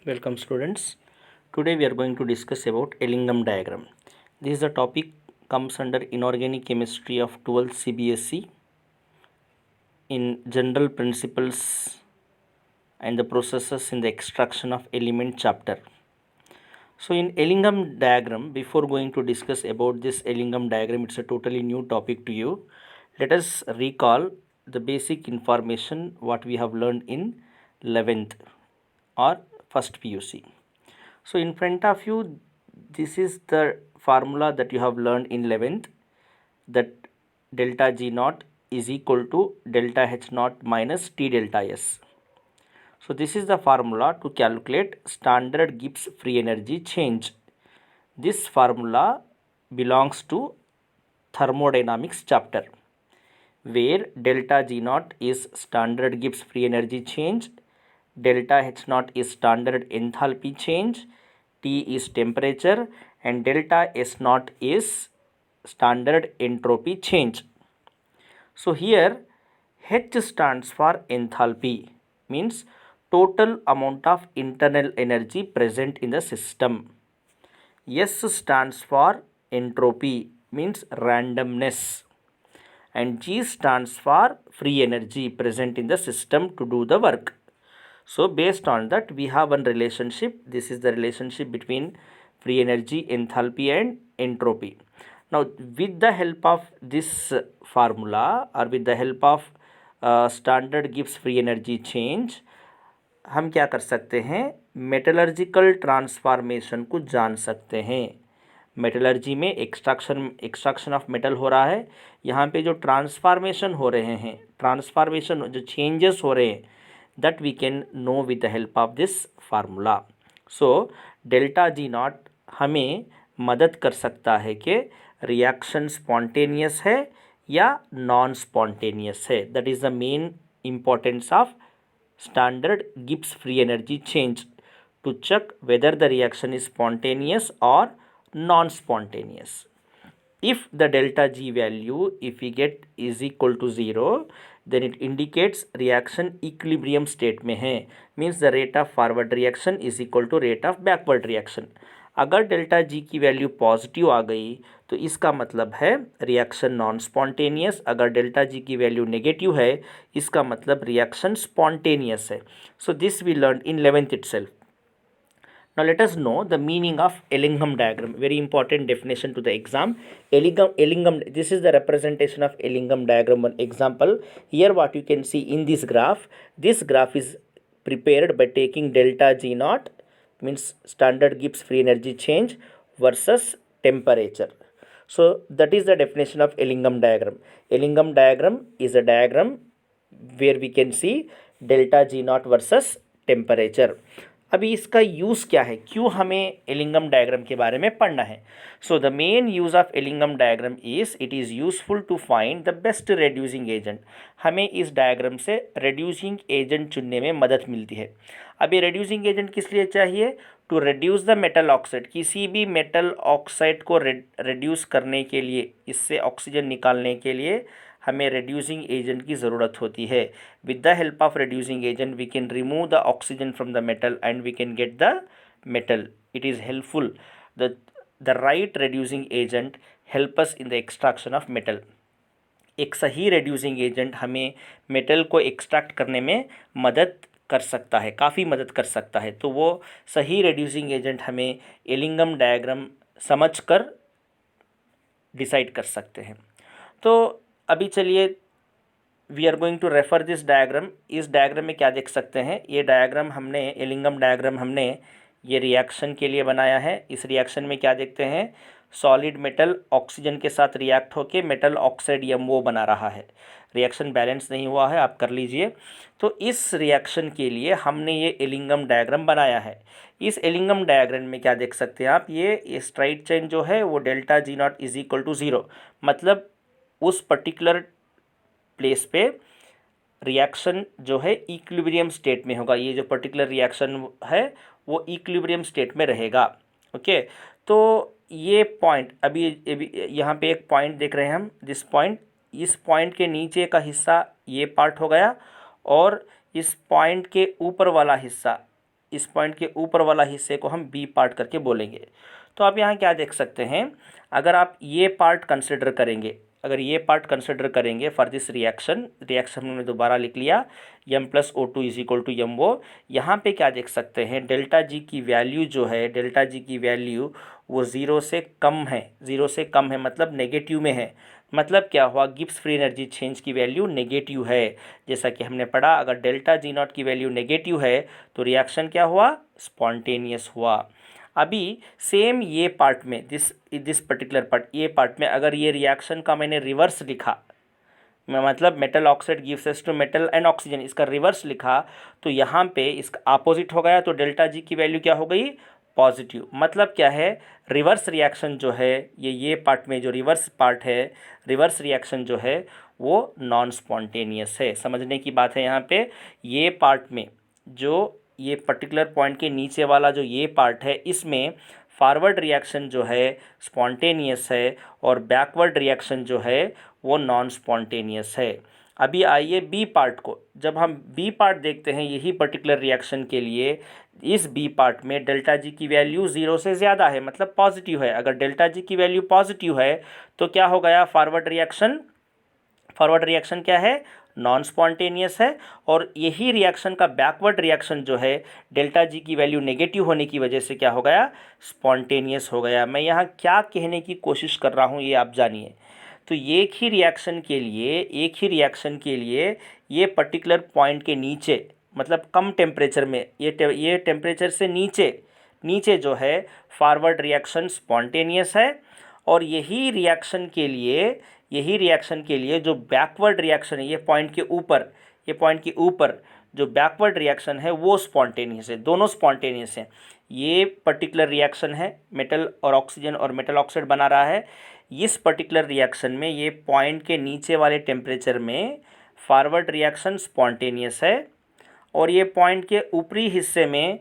Welcome students. Today we are going to discuss about Ellingham diagram. This is a topic comes under inorganic chemistry of 12th CBSE in general principles and the processes in the extraction of element chapter. So in Ellingham diagram, before going to discuss about this Ellingham diagram, it's a totally new topic to you. Let us recall the basic information what we have learned in 11th or first PUC. So in front of you, this is the formula that you have learned in 11th, that delta G naught is equal to delta H naught minus T delta S. So this is the formula to calculate standard Gibbs free energy change. This formula belongs to thermodynamics chapter, where delta G naught is standard Gibbs free energy change, delta H naught is standard enthalpy change, T is temperature, and delta S naught is standard entropy change. So here H stands for enthalpy, means total amount of internal energy present in the system. S stands for entropy, means randomness, and G stands for free energy present in the system to do the work. So based on that, we have one relationship. This is the relationship between free energy, enthalpy and entropy. Now with the help of this formula or with the help of standard Gibbs free energy change, हम क्या कर सकते हैं, metallurgical transformation को जान सकते हैं. Metallurgy में एक्सट्रैक्शन ऑफ मेटल हो रहा है. यहाँ पे जो ट्रांसफॉर्मेशन हो रहे हैं, ट्रांसफॉर्मेशन जो चेंजेस हो रहे हैं, that we can know with the help of this formula. So delta G naught हमें मदद कर सकता है कि रिएक्शन स्पॉन्टेनियस है या नॉन स्पॉन्टेनियस है. That is the main importance of standard Gibbs free energy change, to check whether the reaction is spontaneous or non-spontaneous. If the delta G value, if we get is equal to 0, then it indicates reaction equilibrium state में है, means the rate of forward reaction is equal to rate of backward reaction. अगर delta G की value positive आ गई तो इसका मतलब है रिएक्शन नॉन स्पॉन्टेनियस. अगर डेल्टा जी की वैल्यू नेगेटिव है, इसका मतलब रिएक्शन स्पॉन्टेनियस है. So this we learn in 11th itself. Now let us know the meaning of Ellingham diagram. Very important definition to the exam. Ellingham. This is the representation of Ellingham diagram. One example. Here what you can see in this graph. This graph is prepared by taking delta G naught, means standard Gibbs free energy change, versus temperature. So that is the definition of Ellingham diagram. Ellingham diagram is a diagram where we can see delta G naught versus temperature. अभी इसका use क्या है, क्यों हमें Ellingham diagram के बारे में पढ़ना है. So the main use of Ellingham diagram is it is useful to find the best reducing agent. हमें इस डायग्राम से रेड्यूसिंग एजेंट चुनने में मदद मिलती है. अभी रेड्यूसिंग एजेंट किस लिए चाहिए, to reduce the metal oxide. किसी भी मेटल ऑक्साइड को रिड्यूस करने के लिए, इससे ऑक्सीजन निकालने के लिए हमें रिड्यूसिंग एजेंट की ज़रूरत होती है. With the help of reducing agent we can remove the oxygen from the metal and we can get the metal. It is helpful. The right reducing agent help us in the extraction of metal. एक सही reducing agent हमें metal को extract करने में मदद कर सकता है, काफ़ी मदद कर सकता है. तो वो सही रिड्यूसिंग एजेंट हमें एलिंगम डायग्राम समझकर डिसाइड कर सकते हैं. तो अभी चलिए we are going to refer this diagram. इस डायग्राम में क्या देख सकते हैं, ये डायग्राम हमने एलिंगम डायग्राम हमने ये रिएक्शन के लिए बनाया है. इस रिएक्शन में क्या देखते हैं, सॉलिड मेटल ऑक्सीजन के साथ रिएक्ट होके मेटल ऑक्साइड MO बना रहा है. रिएक्शन बैलेंस नहीं हुआ है, आप कर लीजिए. तो इस रिएक्शन के लिए हमने ये एलिंगम डायग्राम बनाया है. इस एलिंगम डायग्राम में क्या देख सकते हैं आप, ये स्ट्राइट चेन जो है वो delta G naught is equal to 0, मतलब उस पर्टिकुलर प्लेस पे रिएक्शन जो है इक्विलिब्रियम स्टेट में होगा. ये जो पर्टिकुलर रिएक्शन है वो इक्विलिब्रियम स्टेट में रहेगा. ओके, तो ये पॉइंट अभी यहाँ पे एक पॉइंट देख रहे हैं हम, दिस पॉइंट. इस पॉइंट के नीचे का हिस्सा ये पार्ट हो गया और इस पॉइंट के ऊपर वाला हिस्सा इस पॉइंट के ऊपर वाला हिस्से को हम बी पार्ट करके बोलेंगे। तो आप यहाँ क्या देख सकते हैं, अगर आप ये पार्ट कंसिडर करेंगे, अगर ये पार्ट कंसिडर करेंगे फॉर दिस रिएक्शन हमने दोबारा लिख लिया M+O2 is equal to MO। यहाँ पे क्या देख सकते हैं, डेल्टा जी की वैल्यू जो है, डेल्टा जी की वैल्यू वो ज़ीरो से कम है, ज़ीरो से कम है मतलब नेगेटिव में है। मतलब क्या हुआ, गिब्स फ्री एनर्जी चेंज की वैल्यू नेगेटिव है। जैसा कि हमने पढ़ा, अगर डेल्टा जी नॉट की वैल्यू नेगेटिव है तो रिएक्शन क्या हुआ, स्पॉन्टेनियस हुआ। अभी सेम ये पार्ट में दिस पर्टिकुलर पार्ट, ये पार्ट में अगर ये रिएक्शन का मैंने रिवर्स लिखा, मतलब metal oxide gives us to metal and oxygen, इसका रिवर्स लिखा तो यहाँ पे इसका अपोजिट हो गया, तो डेल्टा जी की वैल्यू क्या हो गई, पॉजिटिव। मतलब क्या है, रिवर्स रिएक्शन जो है, ये पार्ट में जो रिवर्स पार्ट है, रिवर्स रिएक्शन जो है वो नॉन स्पॉन्टेनियस है। समझने की बात है यहाँ पे, ये पार्ट में जो ये पर्टिकुलर पॉइंट के नीचे वाला जो ये पार्ट है, इसमें फॉरवर्ड रिएक्शन जो है स्पॉन्टेनियस है और बैकवर्ड रिएक्शन जो है वो नॉन स्पॉन्टेनियस है। अभी आइए बी पार्ट को, जब हम बी पार्ट देखते हैं यही पर्टिकुलर रिएक्शन के लिए, इस बी पार्ट में डेल्टा जी की वैल्यू ज़ीरो से ज़्यादा है, मतलब पॉजिटिव है। अगर डेल्टा जी की वैल्यू पॉजिटिव है तो क्या हो गया, फॉरवर्ड रिएक्शन क्या है, नॉन स्पॉन्टेनियस है। और यही रिएक्शन का बैकवर्ड रिएक्शन जो है, डेल्टा जी की वैल्यू नेगेटिव होने की वजह से क्या हो गया, स्पॉन्टेनियस हो गया। मैं यहाँ क्या कहने की कोशिश कर रहा हूँ ये आप जानिए। तो एक ही रिएक्शन के लिए ये पर्टिकुलर पॉइंट के नीचे, मतलब कम टेम्परेचर में, ये टेम्परेचर से नीचे जो है फॉरवर्ड रिएक्शन स्पॉन्टेनियस है। और यही रिएक्शन के लिए जो बैकवर्ड रिएक्शन है, ये पॉइंट के ऊपर जो बैकवर्ड रिएक्शन है वो स्पॉन्टेनियस है, दोनों स्पॉन्टेनियस हैं। ये पर्टिकुलर रिएक्शन है, मेटल और ऑक्सीजन और मेटल ऑक्साइड बना रहा है। इस पर्टिकुलर रिएक्शन में ये पॉइंट के नीचे वाले टेम्परेचर में फॉरवर्ड रिएक्शन स्पॉन्टेनियस है और ये पॉइंट के ऊपरी हिस्से में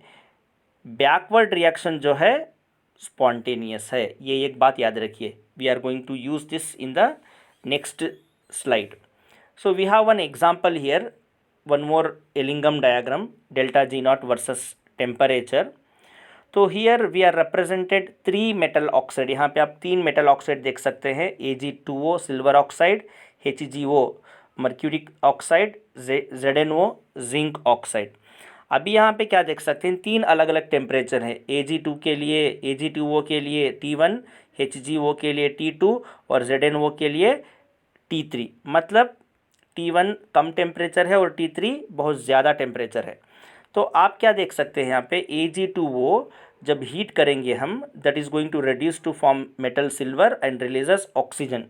बैकवर्ड रिएक्शन जो है स्पॉन्टेनियस है। ये एक बात याद रखिए, we are going to use this in the next slide. So we have one example here, one more Ellingham diagram, delta G naught versus temperature. तो here we are represented 3 metal oxide, यहाँ पे आप 3 metal oxide देख सकते हैं, Ag2O silver oxide, HgO mercuric oxide, ZnO zinc oxide. अभी यहाँ पे क्या देख सकते हैं, 3 अलग अलग टेम्परेचर हैं, Ag2O के लिए T1, HgO के लिए T2 और ZnO के लिए T3। मतलब T1 कम टेम्परेचर है और T3 बहुत ज़्यादा टेम्परेचर है। तो आप क्या देख सकते हैं यहाँ पे, Ag2O जब हीट करेंगे हम, that is going to reduce to form metal silver and releases oxygen.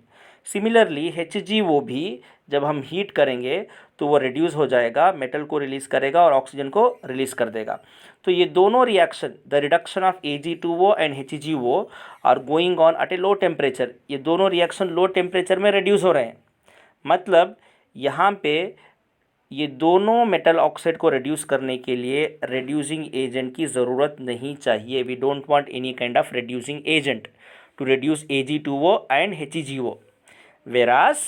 Similarly HgO भी जब हम हीट करेंगे तो वो रिड्यूस हो जाएगा, मेटल को रिलीज़ करेगा और ऑक्सीजन को रिलीज़ कर देगा। तो ये दोनों reaction, the reduction of Ag2O and HgO are going on at a low temperature, ये दोनों रिएक्शन लो टेम्परेचर में रिड्यूस हो रहे हैं। मतलब यहाँ पे ये दोनों मेटल ऑक्साइड को रिड्यूस करने के लिए रिड्यूसिंग एजेंट की ज़रूरत नहीं चाहिए। We don't want any kind of reducing agent to reduce Ag2O and HgO, whereas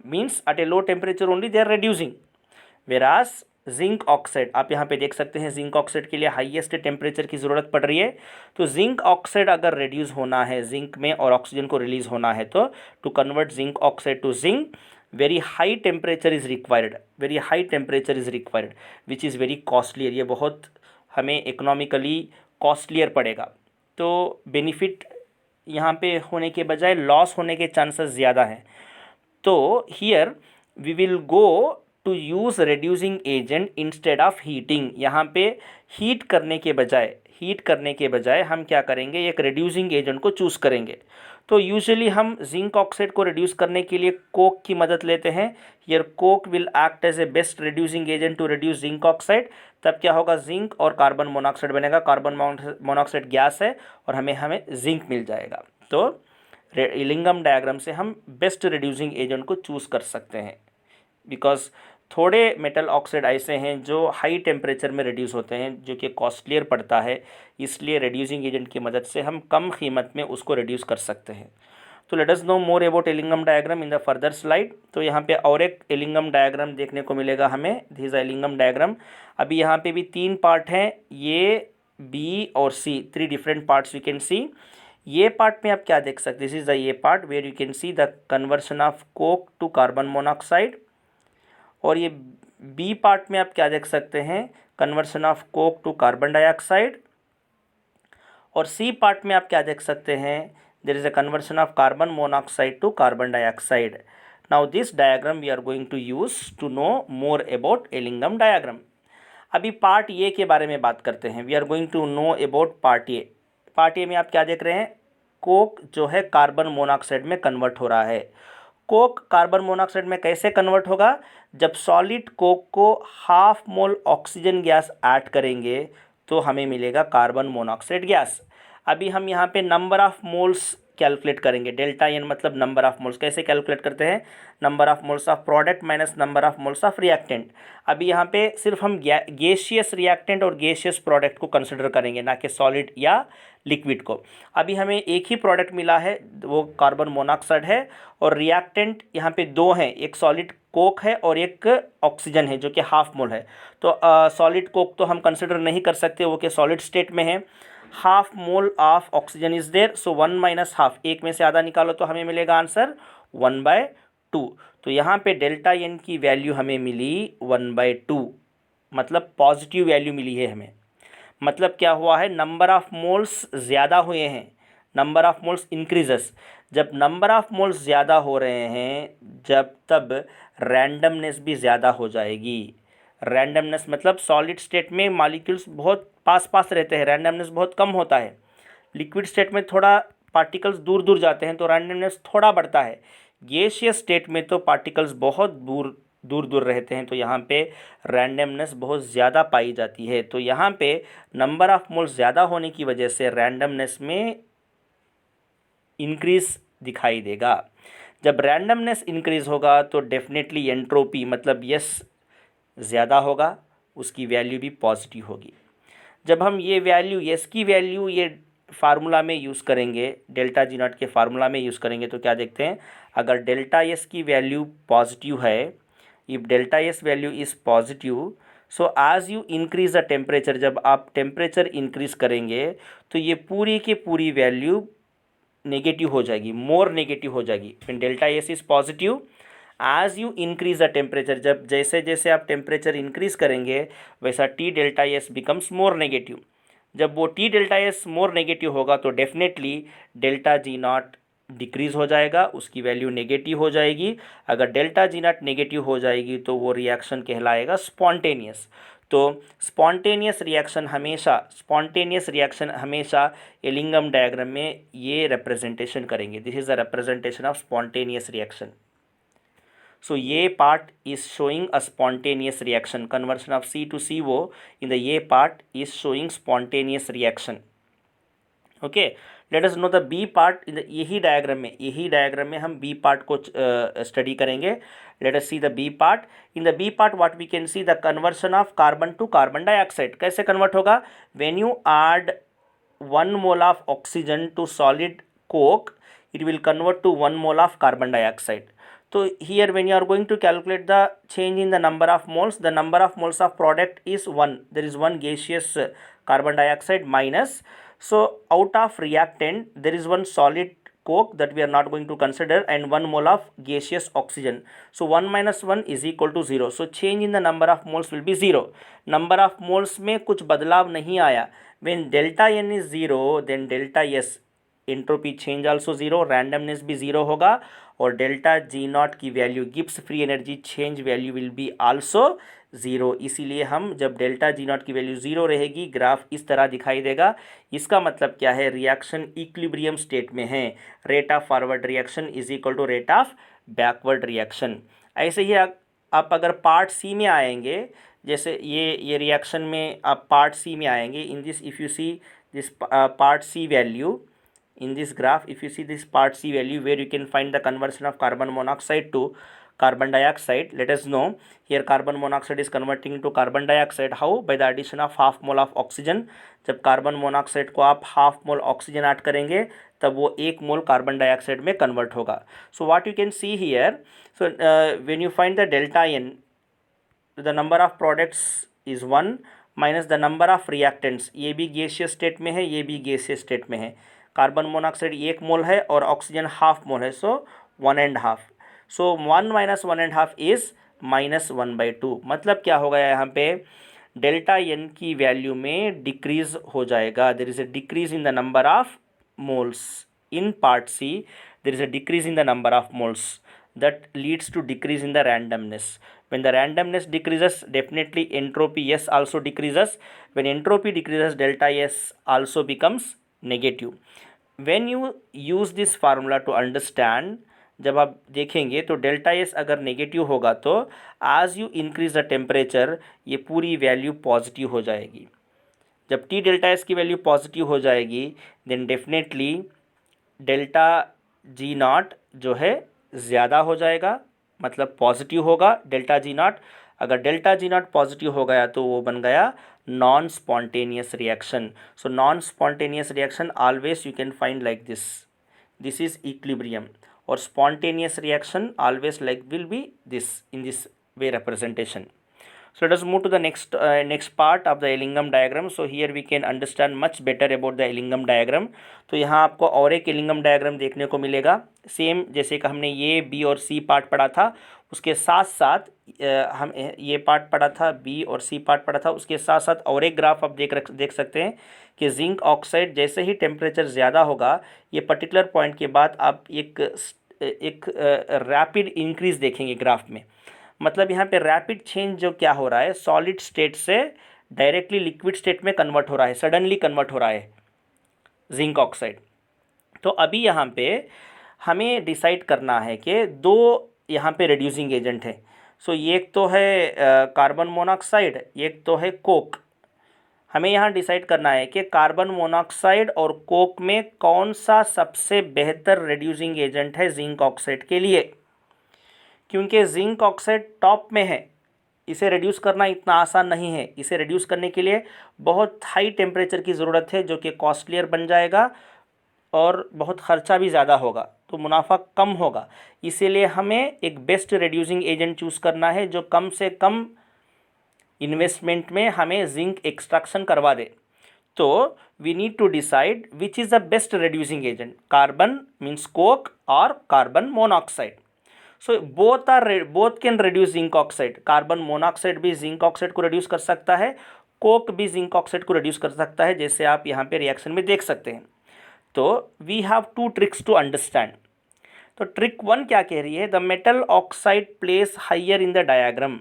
means at a low temperature only they are reducing, whereas zinc oxide, आप यहाँ पे देख सकते हैं जिंक ऑक्साइड के लिए हाईएस्ट टेम्परेचर की ज़रूरत पड़ रही है। तो जिंक ऑक्साइड अगर रिड्यूस होना है, जिंक में और ऑक्सीजन को रिलीज़ होना है, तो to convert zinc oxide to zinc very high temperature is required, which is very costlier. ये बहुत हमें इकोनॉमिकली कॉस्टलियर पड़ेगा। तो बेनिफिट यहाँ पे होने के बजाय लॉस होने के चांसेस ज़्यादा हैं। तो here we will go to use reducing agent instead of heating. यहाँ पे हीट करने के बजाय हम क्या करेंगे, एक रिड्यूसिंग एजेंट को चूज़ करेंगे। तो यूजुअली हम जिंक ऑक्साइड को रिड्यूस करने के लिए कोक की मदद लेते हैं। Here coke will act as a best reducing agent to reduce zinc oxide. तब क्या होगा, जिंक और कार्बन मोनोऑक्साइड बनेगा, कार्बन मोनोऑक्साइड गैस है और हमें जिंक मिल जाएगा। तो एलिंगम डायग्राम से हम बेस्ट रिड्यूसिंग एजेंट को चूज़ कर सकते हैं, बिकॉज थोड़े मेटल ऑक्साइड ऐसे हैं जो हाई टेम्परेचर में रिड्यूस होते हैं, जो कि कॉस्टलियर पड़ता है, इसलिए रिड्यूसिंग एजेंट की मदद से हम कम कीमत में उसको रिड्यूस कर सकते हैं। तो let us know more about Ellingham diagram in the further slide. तो यहाँ पे और एक एलिंगम डायग्राम देखने को मिलेगा हमें, दिस इज एलिंगम डायग्राम। अभी यहाँ पे भी 3 पार्ट हैं, ए बी और C, 3 different parts you can see. ये पार्ट में आप क्या देख सकते हैं, दिस इज द ये part where you can see the conversion of coke to carbon monoxide. और ये बी पार्ट में आप क्या देख सकते हैं, conversion of coke to carbon dioxide. और सी पार्ट में आप क्या देख सकते हैं, there is a conversion of carbon monoxide to carbon dioxide. Now this diagram we are going to use to know more about Ellingham diagram. अभी part A के बारे में बात करते हैं, we are going to know about part A. Part A में आप क्या देख रहे हैं, कोक जो है कार्बन मोनोऑक्साइड में कन्वर्ट हो रहा है। कोक कार्बन मोनोऑक्साइड में कैसे कन्वर्ट होगा, जब सॉलिड कोक को half mole oxygen gas add करेंगे तो हमें मिलेगा कार्बन मोनोऑक्साइड गैस। अभी हम यहाँ पे नंबर ऑफ मोल्स कैलकुलेट करेंगे, डेल्टा एन मतलब नंबर ऑफ मोल्स। कैसे कैलकुलेट करते हैं, number of moles of product minus number of moles of reactant. अभी यहाँ पे सिर्फ हम गैसियस रिएक्टेंट और गैसियस प्रोडक्ट को कंसिडर करेंगे, ना कि सॉलिड या लिक्विड को। अभी हमें एक ही प्रोडक्ट मिला है, वो कार्बन मोनोऑक्साइड है, और रिएक्टेंट यहाँ पे 2 हैं, एक सॉलिड कोक है और एक ऑक्सीजन है जो कि हाफ मोल है। तो सॉलिड कोक तो हम कंसिडर नहीं कर सकते, वो कि सॉलिड स्टेट में है। Half mole of oxygen is there, so 1 minus half, एक में से आधा निकालो तो हमें मिलेगा आंसर 1/2। तो यहाँ पे डेल्टा एन की वैल्यू हमें मिली 1/2, मतलब पॉजिटिव वैल्यू मिली है हमें। मतलब क्या हुआ है, नंबर ऑफ मोल्स ज़्यादा हुए हैं, नंबर ऑफ मोल्स इंक्रीजेस। जब नंबर ऑफ मोल्स ज़्यादा हो रहे हैं, जब तब रैंडमनेस भी ज़्यादा हो जाएगी। रैंडमनेस मतलब सॉलिड स्टेट में मॉलिक्यूल्स बहुत पास पास रहते हैं, रैंडमनेस बहुत कम होता है। लिक्विड स्टेट में थोड़ा पार्टिकल्स दूर दूर जाते हैं तो रैंडमनेस थोड़ा बढ़ता है। गैसियस स्टेट में तो पार्टिकल्स बहुत दूर दूर दूर रहते हैं, तो यहाँ पे रैंडमनेस बहुत ज़्यादा पाई जाती है। तो यहाँ पे नंबर ऑफ मोल्स ज़्यादा होने की वजह से रैंडमनेस में इंक्रीज दिखाई देगा। जब रैंडमनेस इंक्रीज होगा तो डेफिनेटली एंट्रोपी मतलब यस ज़्यादा होगा, उसकी वैल्यू भी पॉजिटिव होगी। जब हम ये वैल्यू यस की वैल्यू ये फार्मूला में यूज़ करेंगे, डेल्टा जी नॉट के फार्मूला में यूज़ करेंगे, तो क्या देखते हैं, अगर डेल्टा एस की वैल्यू पॉजिटिव है, if delta S value is positive, so as you increase the temperature, जब आप टेम्परेचर इंक्रीज करेंगे तो ये पूरी की पूरी वैल्यू नेगेटिव हो जाएगी, मोर नेगेटिव हो जाएगी। When delta S is positive, as you increase the temperature, जब जैसे जैसे आप टेम्परेचर इंक्रीज करेंगे वैसा T delta S becomes more negative. जब वो T delta S more negative होगा तो definitely delta G naught decrease हो जाएगा, उसकी वैल्यू नेगेटिव हो जाएगी। अगर डेल्टा जी नॉट नेगेटिव हो जाएगी तो वो रिएक्शन कहलाएगा स्पॉन्टेनियस। तो स्पॉन्टेनियस रिएक्शन हमेशा एलिंगम डायग्राम में ये रिप्रेजेंटेशन करेंगे, this is the representation of spontaneous reaction. So A part is showing a spontaneous reaction, conversion of C to CO in the A part is showing spontaneous reaction. Okay, let us know the B part in the यही diagram में हम B part को study करेंगे। Let us see the B part. In the B part what we can see the conversion of carbon to carbon dioxide. कैसे convert होगा, when you add 1 mole of oxygen to solid coke, it will convert to 1 mole of carbon dioxide. So here when you are going to calculate the change in the number of moles, the number of moles of product is 1. There is 1 gaseous carbon dioxide minus. So out of reactant there is 1 solid coke that we are not going to consider and 1 mole of gaseous oxygen. So 1 minus 1 is equal to 0. So change in the number of moles will be 0. Number of moles में कुछ बदलाव नहीं आया. When delta n is 0 then delta s entropy change also 0, randomness भी 0 होगा, और delta G not की value Gibbs free energy change value will be also 0। इसीलिए हम जब डेल्टा जी नॉट की वैल्यू 0 रहेगी ग्राफ इस तरह दिखाई देगा। इसका मतलब क्या है, रिएक्शन इक्विलिब्रियम स्टेट में है। Rate of forward reaction is equal to rate of backward reaction. ऐसे ही आप अगर पार्ट सी में आएंगे, जैसे ये रिएक्शन में आप पार्ट सी में आएंगे, in this if you see this part C value, in this graph if you see this part C value where you can find the conversion of carbon monoxide to carbon dioxide, let us know here carbon monoxide is converting into carbon dioxide. How? By the addition of half mole of oxygen. जब carbon monoxide को आप half mole oxygen add करेंगे तब वो 1 mole carbon dioxide में convert होगा. So what you can see here, so when you find the delta N, the number of products is 1 minus the number of reactants. ये भी gaseous state में है, ये भी गैसियस स्टेट में है. कार्बन मोनोऑक्साइड 1 मोल है और ऑक्सीजन हाफ मोल है, सो 1.5. सो 1 माइनस 1.5 इज -1/2. मतलब क्या होगा यहाँ पे, डेल्टा एन की वैल्यू में डिक्रीज हो जाएगा. There is a decrease in the number of moles. In part C there is a decrease in the number of moles that leads to decrease in the randomness. When the randomness decreases, definitely entropy S also decreases. When entropy decreases, delta S also becomes negative. When you use this formula to understand, जब आप देखेंगे तो delta S अगर negative होगा तो आज you increase the temperature ये पूरी वैल्यू पॉजिटिव हो जाएगी. जब टी डेल्टा एस की वैल्यू पॉजिटिव हो जाएगी then definitely delta G naught जो है ज़्यादा हो जाएगा, मतलब पॉजिटिव होगा डेल्टा जी नॉट. अगर डेल्टा जी नॉट पॉजिटिव हो गया तो वो बन गया non spontaneous reaction. So non spontaneous reaction always you can find like this. This is equilibrium. और spontaneous reaction always like will be this in this way representation. So let us move to the next part of the Ellingham diagram. So here we can understand much better about the Ellingham diagram. तो यहाँ आपको और एक Ellingham diagram देखने को मिलेगा. Same जैसे कि हमने ये बी और सी पार्ट पढ़ा था उसके साथ साथ हम ये पार्ट पढ़ा था, बी और सी पार्ट पढ़ा था, उसके साथ साथ और एक ग्राफ आप देख सकते हैं कि जिंक ऑक्साइड जैसे ही टेम्परेचर ज़्यादा होगा ये पर्टिकुलर पॉइंट के बाद आप एक रैपिड इंक्रीज देखेंगे ग्राफ में. मतलब यहाँ पे रैपिड चेंज जो क्या हो रहा है, सॉलिड स्टेट से डायरेक्टली लिक्विड स्टेट में कन्वर्ट हो रहा है, सडनली कन्वर्ट हो रहा है जिंक ऑक्साइड. तो अभी यहाँ पे हमें डिसाइड करना है कि दो यहाँ पे रिड्यूसिंग एजेंट है. सो एक तो है कार्बन मोनोऑक्साइड, एक तो है कोक. हमें यहाँ डिसाइड करना है कि कार्बन मोनोऑक्साइड और कोक में कौन सा सबसे बेहतर रिड्यूसिंग एजेंट है जिंक ऑक्साइड के लिए. क्योंकि जिंक ऑक्साइड टॉप में है, इसे रिड्यूस करना इतना आसान नहीं है. इसे रिड्यूस करने के लिए बहुत हाई टेम्परेचर की ज़रूरत है जो कि कॉस्टलियर बन जाएगा और बहुत ख़र्चा भी ज़्यादा होगा, तो मुनाफा कम होगा. इसीलिए हमें एक बेस्ट रिड्यूसिंग एजेंट चूज़ करना है जो कम से कम इन्वेस्टमेंट में हमें जिंक एक्सट्रैक्शन करवा दे. तो we need to decide which is the best reducing agent, carbon means coke और carbon monoxide. So both can reduce zinc oxide. Carbon monoxide भी जिंक ऑक्साइड को रिड्यूस कर सकता है, कोक भी जिंक ऑक्साइड को रिड्यूस कर सकता है, जैसे आप यहाँ पे रिएक्शन में देख सकते हैं. तो we have 2 tricks to understand. तो ट्रिक 1 क्या कह रही है, the metal oxide place higher in the diagram.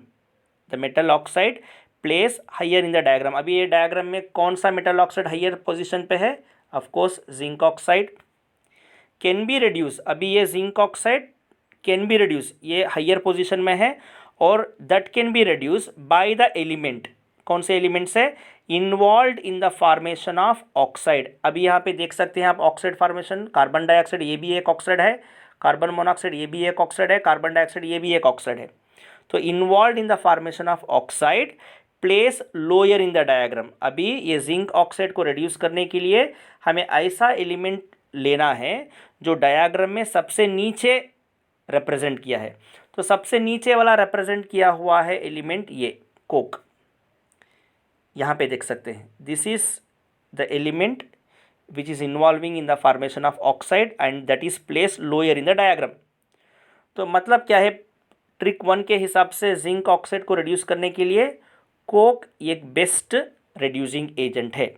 The metal oxide place higher in the diagram. अभी ये डायग्राम में कौन सा मेटल ऑक्साइड हाइयर पोजिशन पे है, of course zinc oxide. Can be reduce, अभी ये zinc oxide can be reduce, ये हाइयर पोजीशन में है और that can be reduce by the element. कौन से एलिमेंट से, involve in the formation of oxide. अभी यहाँ पे देख सकते हैं आप ऑक्साइड फॉर्मेशन, कार्बन डाइऑक्साइड ये भी एक ऑक्साइड है, कार्बन मोनोऑक्साइड ये भी एक ऑक्साइड है, कार्बन डाइऑक्साइड ये भी एक ऑक्साइड है. तो involve in the formation of oxide place lower in the diagram. अभी ये जिंक ऑक्साइड को रिड्यूस करने के लिए हमें ऐसा एलिमेंट लेना है जो डायग्राम में सबसे नीचे रिप्रेजेंट किया है. तो सबसे नीचे वाला रिप्रेजेंट किया हुआ है एलिमेंट ये कोक. यहाँ पे देख सकते हैं this is the element which is involving in the formation of oxide and that is place lower in the diagram. तो मतलब क्या है, ट्रिक 1 के हिसाब से जिंक ऑक्साइड को रिड्यूस करने के लिए कोक एक बेस्ट रिड्यूसिंग एजेंट है.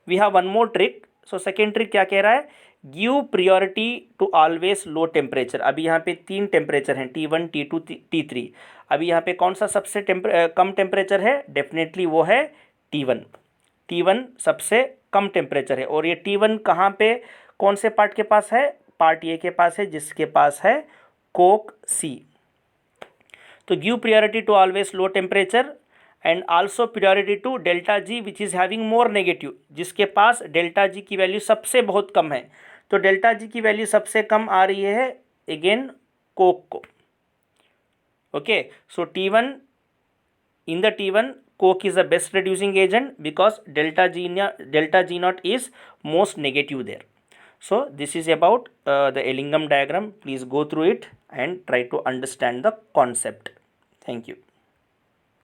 We have one more trick. So second trick क्या कह रहा है, give priority to always low temperature. अभी यहाँ पे 3 टेम्परेचर हैं, T1, T2, T3. अभी यहाँ पे कौन सा सबसे कम टेम्परेचर है, डेफिनेटली वो है T1. T1 सबसे कम टेम्परेचर है. और ये T1 कहाँ पे, कौन से पार्ट के पास है, पार्ट ए के पास है जिसके पास है कोक सी. तो give priority to always low temperature and also priority to delta G which is having more negative, जिसके पास डेल्टा जी की वैल्यू सबसे बहुत कम है. तो डेल्टा जी की वैल्यू सबसे कम आ रही है अगेन कोक को. Okay, so T1, in the T1, coke is the best reducing agent because delta G naught is most negative there. So this is about the Ellingham diagram. Please go through it and try to understand the concept. Thank you.